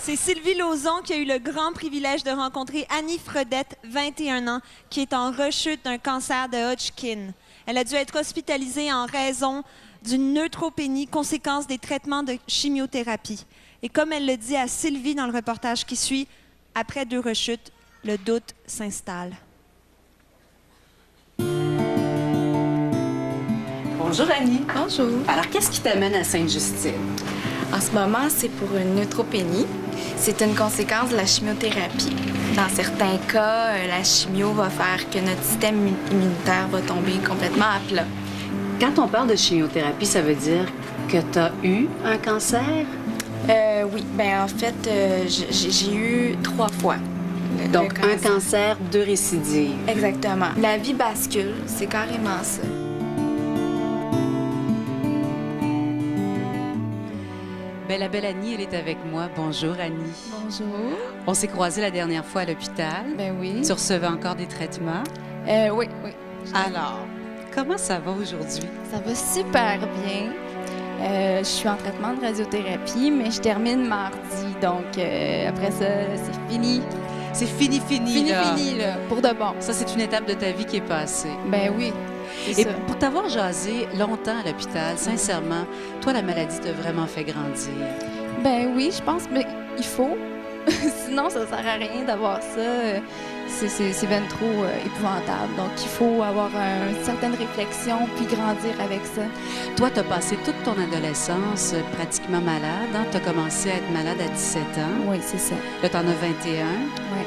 C'est Sylvie Lauzon qui a eu le grand privilège de rencontrer Annie Fredette, 21 ans, qui est en rechute d'un cancer de Hodgkin. Elle a dû être hospitalisée en raison d'une neutropénie, conséquence des traitements de chimiothérapie. Et comme elle le dit à Sylvie dans le reportage qui suit, après 2 rechutes, le doute s'installe. Bonjour Annie. Bonjour. Alors, qu'est-ce qui t'amène à Sainte-Justine? En ce moment, c'est pour une neutropénie. C'est une conséquence de la chimiothérapie. Dans certains cas, la chimio va faire que notre système immunitaire va tomber complètement à plat. Quand on parle de chimiothérapie, ça veut dire que tu as eu un cancer? Oui. Ben en fait, j'ai eu 3 fois. Donc, un cancer, 2 récidives. Exactement. La vie bascule, c'est carrément ça. Bien, la belle Annie, elle est avec moi. Bonjour, Annie. Bonjour. On s'est croisés la dernière fois à l'hôpital. Ben oui. Tu recevais encore des traitements. Oui. Alors, comment ça va aujourd'hui? Ça va super bien. Je suis en traitement de radiothérapie, mais je termine mardi. Donc, après ça, c'est fini. C'est fini, Fini, là, pour de bon. Ça, c'est une étape de ta vie qui est passée. Ben oui. Et pour t'avoir jasé longtemps à l'hôpital, sincèrement, toi, la maladie t'a vraiment fait grandir. Ben oui, je pense, mais il faut. Sinon, ça sert à rien d'avoir ça. C'est bien trop épouvantable. Donc, il faut avoir une certaine réflexion puis grandir avec ça. Toi, tu as passé toute ton adolescence pratiquement malade. Hein? Tu as commencé à être malade à 17 ans. Oui, c'est ça. Là, tu en as 21. Oui.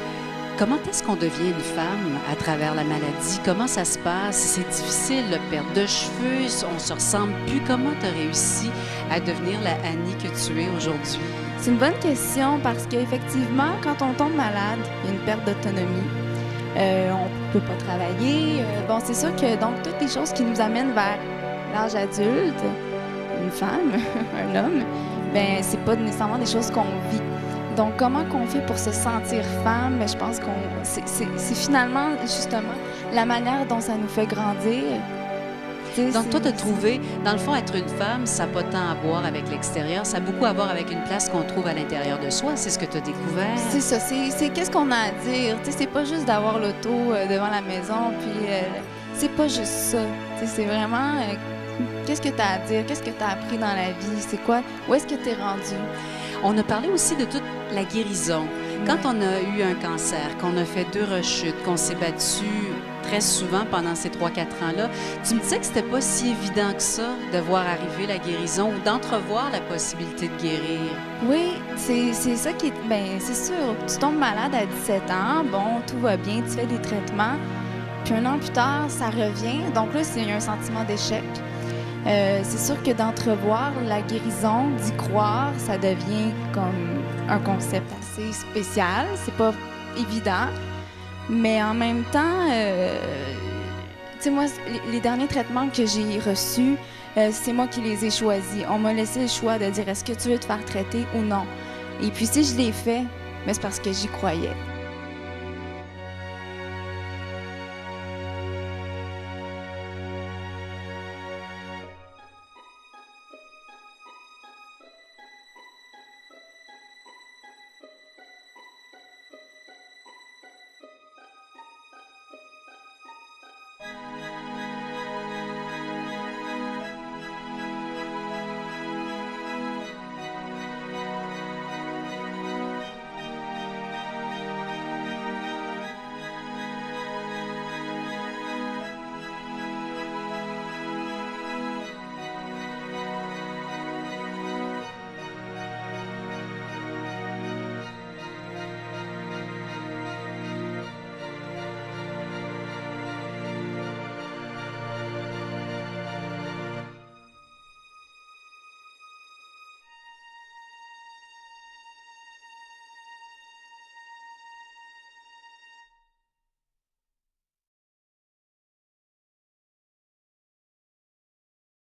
Comment est-ce qu'on devient une femme à travers la maladie? Comment ça se passe? C'est difficile, la perte de cheveux, on se ressemble plus. Comment tu as réussi à devenir la Annie que tu es aujourd'hui? C'est une bonne question parce qu'effectivement, quand on tombe malade, il y a une perte d'autonomie. On ne peut pas travailler. Bon, c'est sûr que donc toutes les choses qui nous amènent vers l'âge adulte, une femme, un homme, ben c'est pas nécessairement des choses qu'on vit. Donc, comment qu'on fait pour se sentir femme? Je pense que c'est finalement, justement, la manière dont ça nous fait grandir. Donc, toi, tu as trouvé, dans le fond, être une femme, ça n'a pas tant à voir avec l'extérieur, ça a beaucoup à voir avec une place qu'on trouve à l'intérieur de soi. C'est ce que tu as découvert. C'est ça. C'est qu'est-ce qu'on a à dire. C'est pas juste d'avoir l'auto devant la maison, puis c'est pas juste ça. C'est vraiment qu'est-ce que tu as à dire, qu'est-ce que tu as appris dans la vie, c'est quoi, où est-ce que tu es rendu. On a parlé aussi de toute la guérison. Quand on a eu un cancer, qu'on a fait 2 rechutes, qu'on s'est battu très souvent pendant ces 3-4 ans-là, tu me disais que c'était pas si évident que ça de voir arriver la guérison ou d'entrevoir la possibilité de guérir. Oui, c'est ça qui est... Bien, c'est sûr, tu tombes malade à 17 ans, bon, tout va bien, tu fais des traitements, puis 1 an plus tard, ça revient. Donc là, c'est un sentiment d'échec. C'est sûr que d'entrevoir la guérison, d'y croire, ça devient comme un concept assez spécial. C'est pas évident, mais en même temps, tu sais, moi, les derniers traitements que j'ai reçus, c'est moi qui les ai choisis. On m'a laissé le choix de dire est-ce que tu veux te faire traiter ou non. Et puis si je l'ai fait, mais c'est parce que j'y croyais.